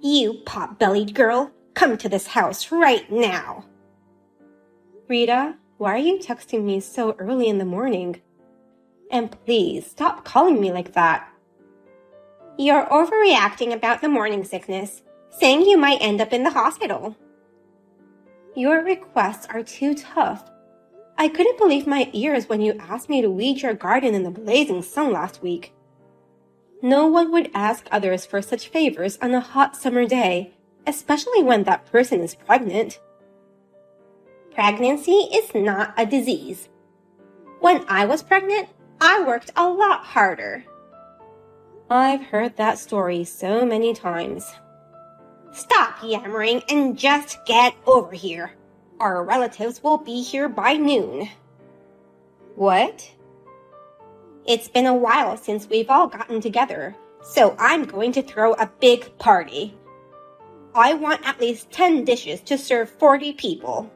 You pot-bellied girl, come to this house right now. Rita, why are you texting me so early in the morning? And please, stop calling me like that. You're overreacting about the morning sickness, saying you might end up in the hospital. Your requests are too tough. I couldn't believe my ears when you asked me to weed your garden in the blazing sun last week. No one would ask others for such favors on a hot summer day, especially when that person is pregnant. Pregnancy is not a disease. When I was pregnant, I worked a lot harder. I've heard that story so many times. Stop yammering and just get over here. Our relatives will be here by noon. What? It's been a while since we've all gotten together, so I'm going to throw a big party. I want at least 10 dishes to serve 40 people.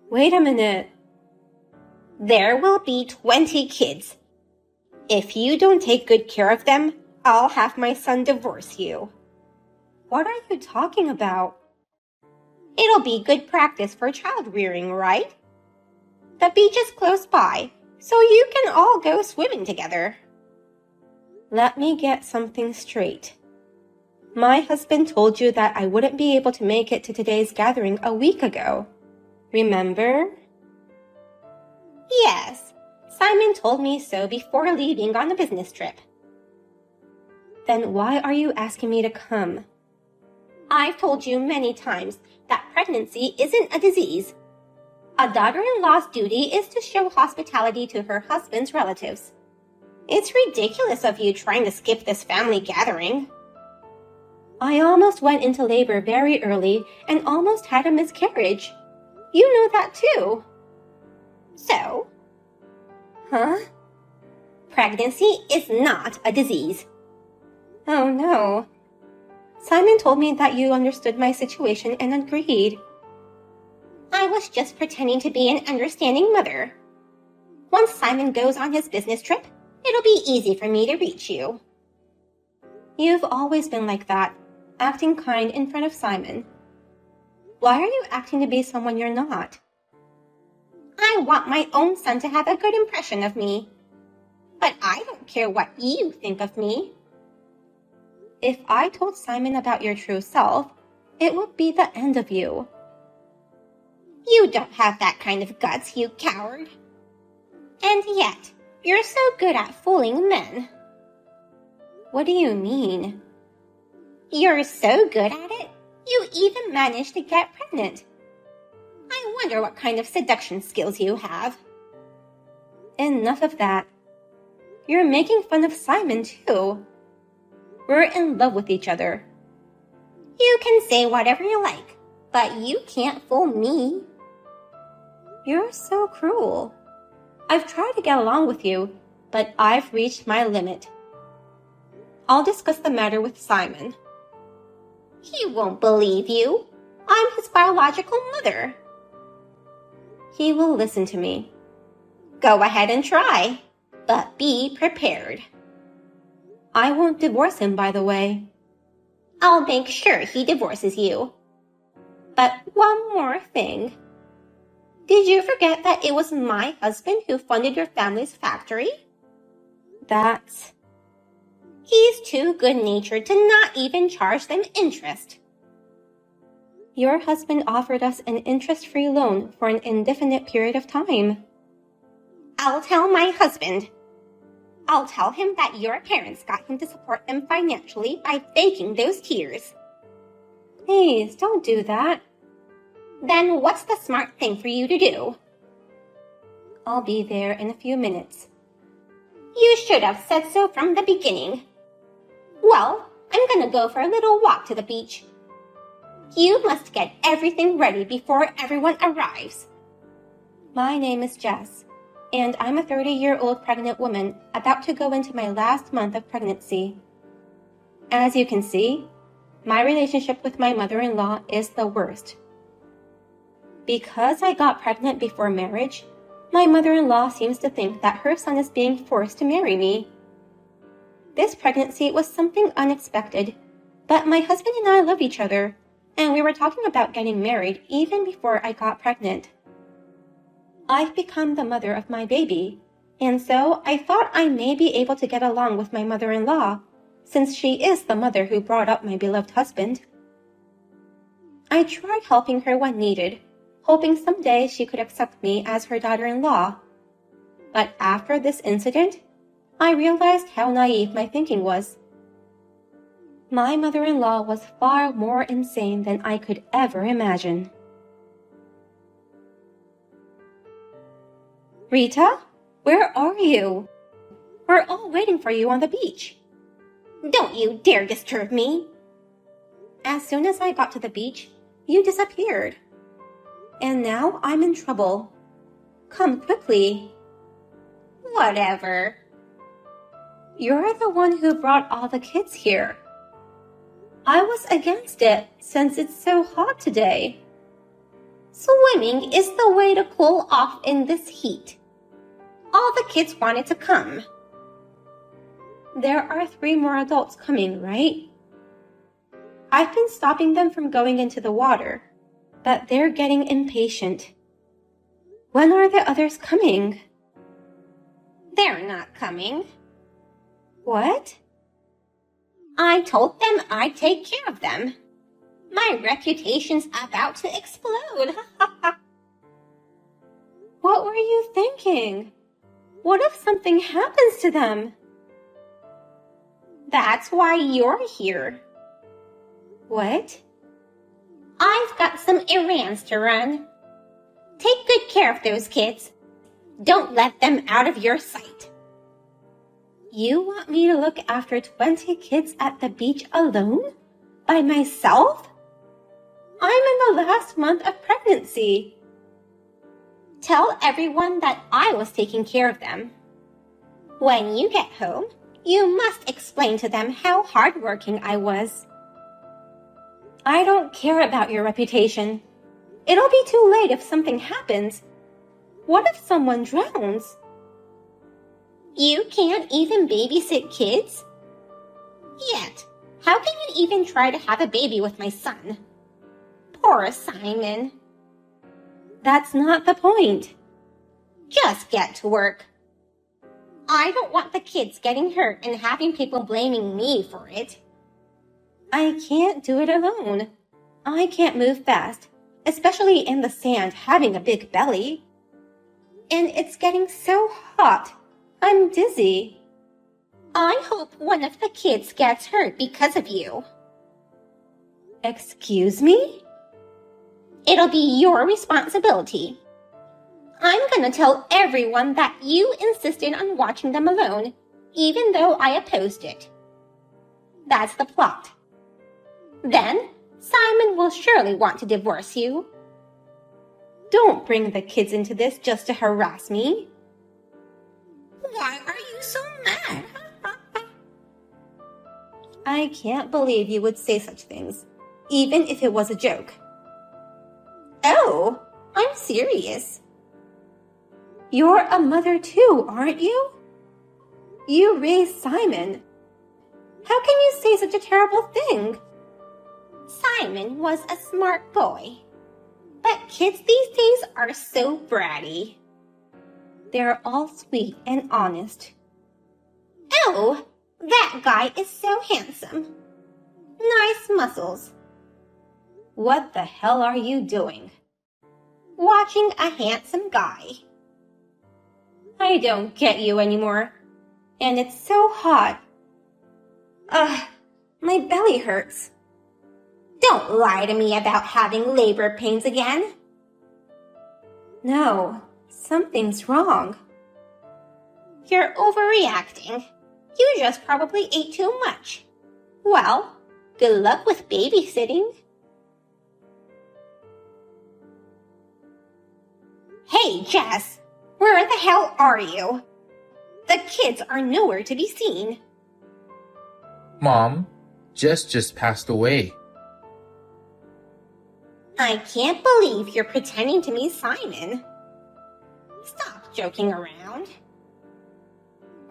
Wait a minute. There will be 20 kids. If you don't take good care of them, I'll have my son divorce you. What are you talking about? It'll be good practice for child rearing, right? The beach is close by, so you can all go swimming together. Let me get something straight. My husband told you that I wouldn't be able to make it to today's gathering a week ago. Remember? Yes, Simon told me so before leaving on a business trip. Then why are you asking me to come? I've told you many times that pregnancy isn't a disease. A daughter-in-law's duty is to show hospitality to her husband's relatives. It's ridiculous of you trying to skip this family gathering. I almost went into labor very early and almost had a miscarriage. You know that too. So? Huh? Pregnancy is not a disease. Oh no. Simon told me that you understood my situation and agreed. I was just pretending to be an understanding mother. Once Simon goes on his business trip, it'll be easy for me to reach you. You've always been like that, acting kind in front of Simon. Why are you acting to be someone you're not? I want my own son to have a good impression of me. But I don't care what you think of me. If I told Simon about your true self, it would be the end of you. You don't have that kind of guts, you coward. And yet, you're so good at fooling men. What do you mean? You're so good at it, you even managed to get pregnant. I wonder what kind of seduction skills you have. Enough of that. You're making fun of Simon, too. We're in love with each other. You can say whatever you like, but you can't fool me. You're so cruel. I've tried to get along with you, but I've reached my limit. I'll discuss the matter with Simon. He won't believe you. I'm his biological mother. He will listen to me. Go ahead and try, but be prepared. I won't divorce him, by the way. I'll make sure he divorces you. But one more thing. Did you forget that it was my husband who funded your family's factory? That's... He's too good-natured to not even charge them interest. Your husband offered us an interest-free loan for an indefinite period of time. I'll tell my husband. I'll tell him that your parents got him to support them financially by faking those tears. Please, don't do that. Then what's the smart thing for you to do? I'll be there in a few minutes. You should have said so from the beginning. Well, I'm gonna go for a little walk to the beach. You must get everything ready before everyone arrives. My name is Jess, and I'm a 30-year-old pregnant woman about to go into my last month of pregnancy. As you can see, my relationship with my mother-in-law is the worst. Because I got pregnant before marriage, my mother-in-law seems to think that her son is being forced to marry me. This pregnancy was something unexpected, But my husband and I love each other, and we were talking about getting married even before I got pregnant. I've become the mother of my baby, and so I thought I may be able to get along with my mother-in-law, since she is the mother who brought up my beloved husband. I tried helping her when needed, hoping someday she could accept me as her daughter-in-law. But after this incident, I realized how naive my thinking was. My mother-in-law was far more insane than I could ever imagine. Rita, where are you? We're all waiting for you on the beach. Don't you dare disturb me. As soon as I got to the beach, you disappeared. And now I'm in trouble. Come quickly. Whatever. You're the one who brought all the kids here. I was against it since it's so hot today. Swimming is the way to cool off in this heat. All the kids wanted to come. There are 3 more adults coming, right? I've been stopping them from going into the water, but they're getting impatient. When are the others coming? They're not coming. What? I told them I'd take care of them. My reputation's about to explode. What were you thinking? What if something happens to them? That's why you're here. What? I've got some errands to run. Take good care of those kids. Don't let them out of your sight. You want me to look after 20 kids at the beach alone? By myself? I'm in the last month of pregnancy. Tell everyone that I was taking care of them. When you get home, you must explain to them how hardworking I was. I don't care about your reputation. It'll be too late if something happens. What if someone drowns? You can't even babysit kids? Yet, how can you even try to have a baby with my son? Poor Simon. That's not the point. Just get to work. I don't want the kids getting hurt and having people blaming me for it. I can't do it alone. I can't move fast, especially in the sand having a big belly. And it's getting so hot. I'm dizzy. I hope one of the kids gets hurt because of you. Excuse me? It'll be your responsibility. I'm gonna tell everyone that you insisted on watching them alone, even though I opposed it. That's the plot. Then, Simon will surely want to divorce you. Don't bring the kids into this just to harass me. Why are you so mad? I can't believe you would say such things, even if it was a joke. Oh, I'm serious. You're a mother too, aren't you? You raised Simon. How can you say such a terrible thing? Simon was a smart boy. But kids these days are so bratty. They're all sweet and honest. Oh, that guy is so handsome. Nice muscles. What the hell are you doing? Watching a handsome guy. I don't get you anymore. And it's so hot. Ugh, my belly hurts. Don't lie to me about having labor pains again. No, something's wrong. You're overreacting. You just probably ate too much. Well, good luck with babysitting. Hey, Jess, where the hell are you? The kids are nowhere to be seen. Mom, Jess just passed away. I can't believe you're pretending to be Simon. Stop joking around.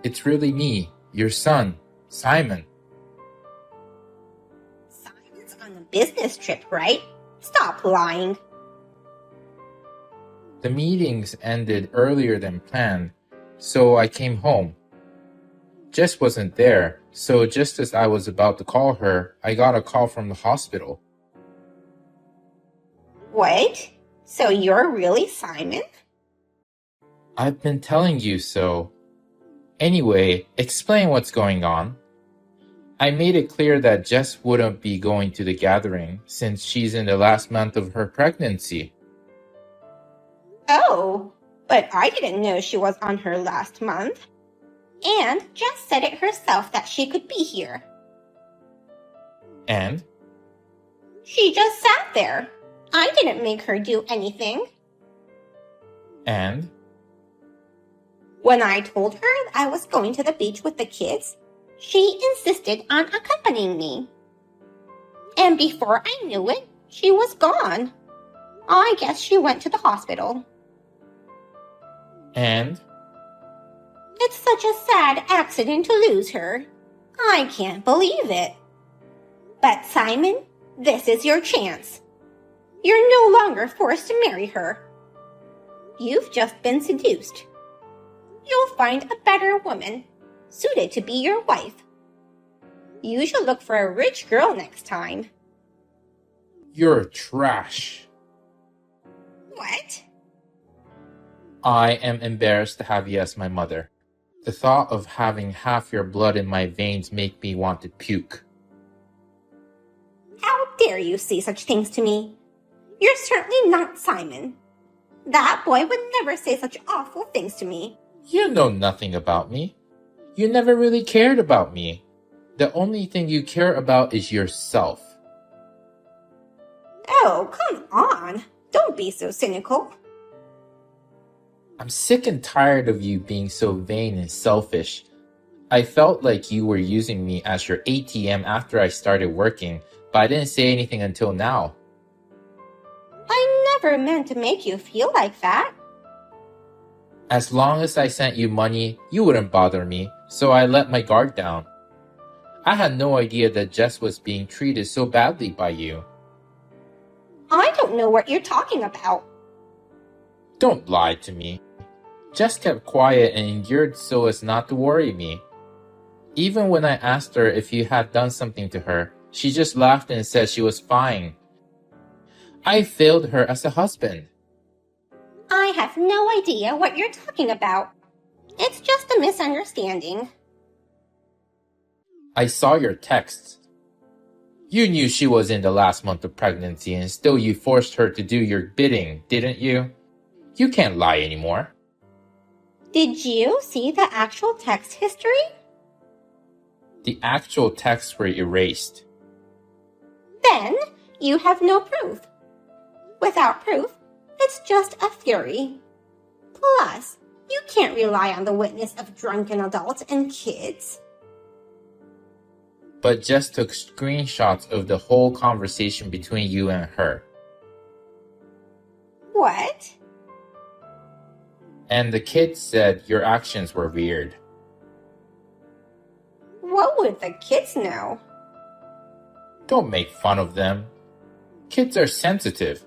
It's really me, your son, Simon. friends on a business trip, right? Stop lying. The meetings ended earlier than planned, so I came home. Jess wasn't there, so just as I was about to call her, I got a call from the hospital. What? So you're really Simon? I've been telling you so. Anyway, explain what's going on. I made it clear that Jess wouldn't be going to the gathering since she's in the last month of her pregnancy. Oh, but I didn't know she was on her last month. And Jess said it herself that she could be here. And? She just sat there. I didn't make her do anything. And? When I told her I was going to the beach with the kids, she insisted on accompanying me. And before I knew it, she was gone. I guess she went to the hospital. And? It's such a sad accident to lose her. I can't believe it. But Simon, this is your chance. You're no longer forced to marry her. You've just been seduced. You'll find a better woman, suited to be your wife. You should look for a rich girl next time. You're trash. What? I am embarrassed to have you as my mother. The thought of having half your blood in my veins make me want to puke. How dare you say such things to me? You're certainly not Simon. That boy would never say such awful things to me. You know nothing about me. You never really cared about me. The only thing you care about is yourself. Oh, come on. Don't be so cynical. I'm sick and tired of you being so vain and selfish. I felt like you were using me as your ATM after I started working, but I didn't say anything until now. I never meant to make you feel like that. As long as I sent you money, you wouldn't bother me, so I let my guard down. I had no idea that Jess was being treated so badly by you. I don't know what you're talking about. Don't lie to me. Jess kept quiet and endured so as not to worry me. Even when I asked her if you had done something to her, she just laughed and said she was fine. I failed her as a husband. I have no idea what you're talking about. It's just a misunderstanding. I saw your texts. You knew she was in the last month of pregnancy and still you forced her to do your bidding, didn't you? You can't lie anymore. Did you see the actual text history? The actual texts were erased. Then you have no proof. Without proof, it's just a theory. Plus, you can't rely on the witness of drunken adults and kids. But Jess took screenshots of the whole conversation between you and her. What? And the kids said your actions were weird. What would the kids know? Don't make fun of them. Kids are sensitive.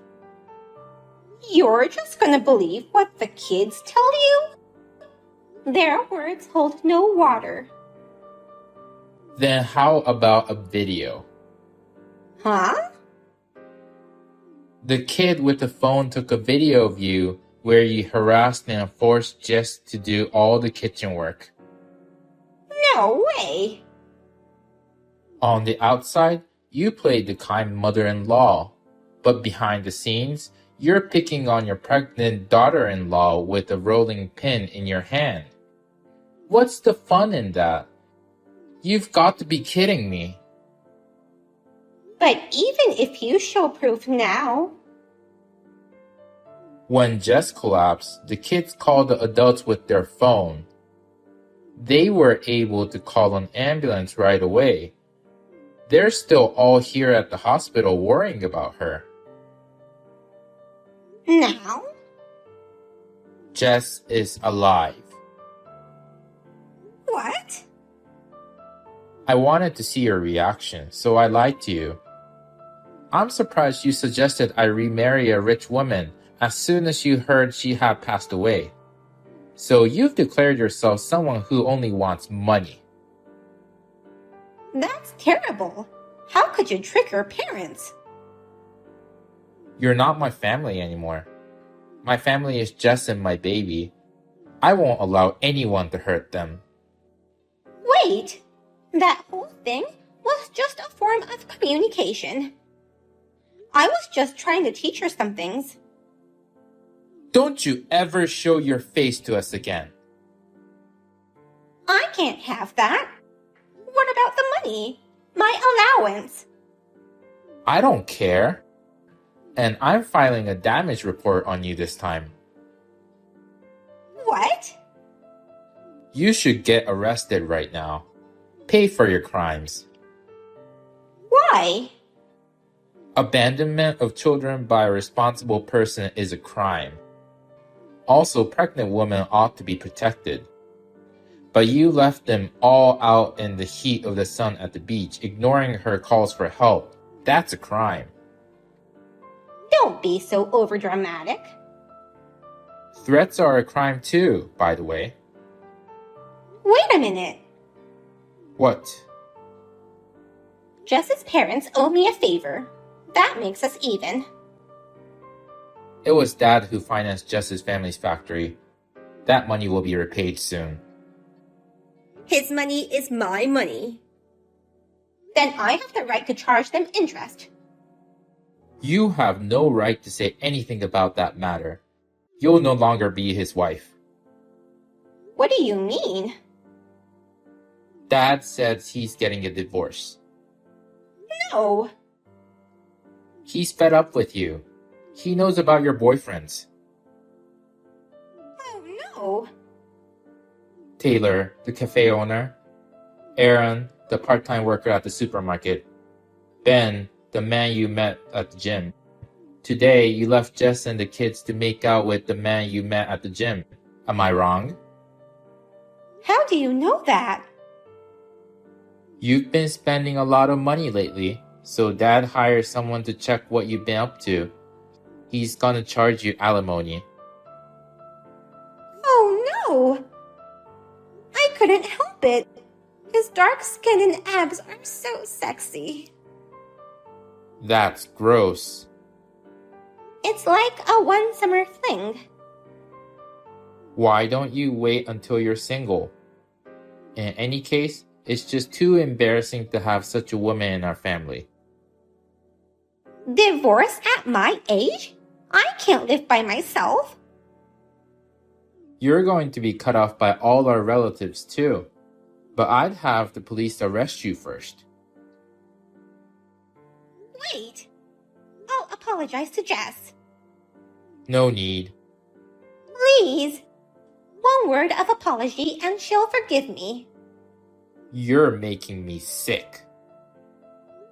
You're just gonna believe what the kids tell you? Their words hold no water. Then how about a video? Huh? The kid with the phone took a video of you where you harassed and forced Jess to do all the kitchen work. No way. On the outside, you played the kind mother-in-law, but behind the scenes, you're picking on your pregnant daughter-in-law with a rolling pin in your hand. What's the fun in that? You've got to be kidding me. But even if you show proof now... When Jess collapsed, the kids called the adults with their phone. They were able to call an ambulance right away. They're still all here at the hospital worrying about her. Now? Jess is alive. What? I wanted to see your reaction, so I lied to you. I'm surprised you suggested I remarry a rich woman as soon as you heard she had passed away. So you've declared yourself someone who only wants money. That's terrible. How could you trick your parents? You're not my family anymore. My family is Jess and my baby. I won't allow anyone to hurt them. Wait! That whole thing was just a form of communication. I was just trying to teach her some things. Don't you ever show your face to us again. I can't have that. What about the money? My allowance? I don't care. And I'm filing a damage report on you this time. What? You should get arrested right now. Pay for your crimes. Why? Abandonment of children by a responsible person is a crime. Also, pregnant women ought to be protected. But you left them all out in the heat of the sun at the beach, ignoring her calls for help. That's a crime. Don't be so overdramatic. Threats are a crime too, by the way. Wait a minute. What? Jess's parents owe me a favor. That makes us even. It was Dad who financed Jess's family's factory. That money will be repaid soon. His money is my money. Then I have the right to charge them interest. You have no right to say anything about that matter. You'll no longer be his wife. What do you mean? Dad says he's getting a divorce. No. He's fed up with you. He knows about your boyfriends. Oh no. Taylor, the cafe owner. Aaron, the part-time worker at the supermarket. Ben, the man you met at the gym. Today, you left Jess and the kids to make out with the man you met at the gym. Am I wrong? How do you know that? You've been spending a lot of money lately, so Dad hired someone to check what you've been up to. He's gonna charge you alimony. Oh no! I couldn't help it. His dark skin and abs are so sexy. That's gross. It's like a one summer fling. Why don't you wait until you're single? In any case, it's just too embarrassing to have such a woman in our family. Divorce at my age? I can't live by myself. You're going to be cut off by all our relatives too. But I'd have the police arrest you first. Wait. I'll apologize to Jess. No need. Please. One word of apology and she'll forgive me. You're making me sick.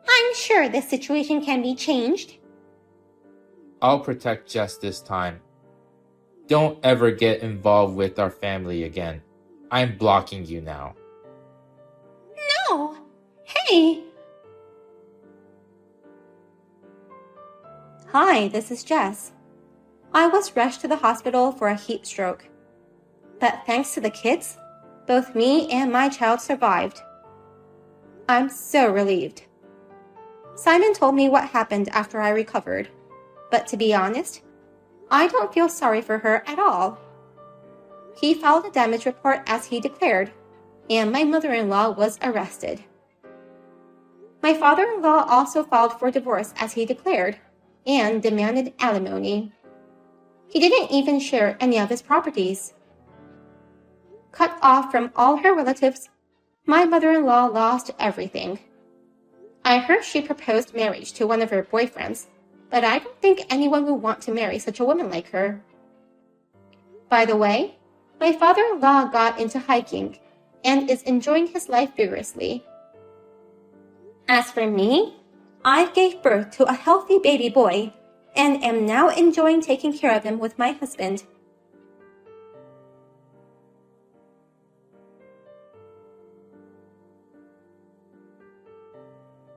I'm sure this situation can be changed. I'll protect Jess this time. Don't ever get involved with our family again. I'm blocking you now. No. Hey. Hi, this is Jess. I was rushed to the hospital for a heat stroke. But thanks to the kids, both me and my child survived. I'm so relieved. Simon told me what happened after I recovered. But to be honest, I don't feel sorry for her at all. He filed a damage report as he declared, and my mother-in-law was arrested. My father-in-law also filed for divorce as he declared, and demanded alimony. He didn't even share any of his properties. Cut off from all her relatives, my mother-in-law lost everything. I heard she proposed marriage to one of her boyfriends, but I don't think anyone would want to marry such a woman like her. By the way, my father-in-law got into hiking and is enjoying his life vigorously. As for me, I gave birth to a healthy baby boy and am now enjoying taking care of him with my husband.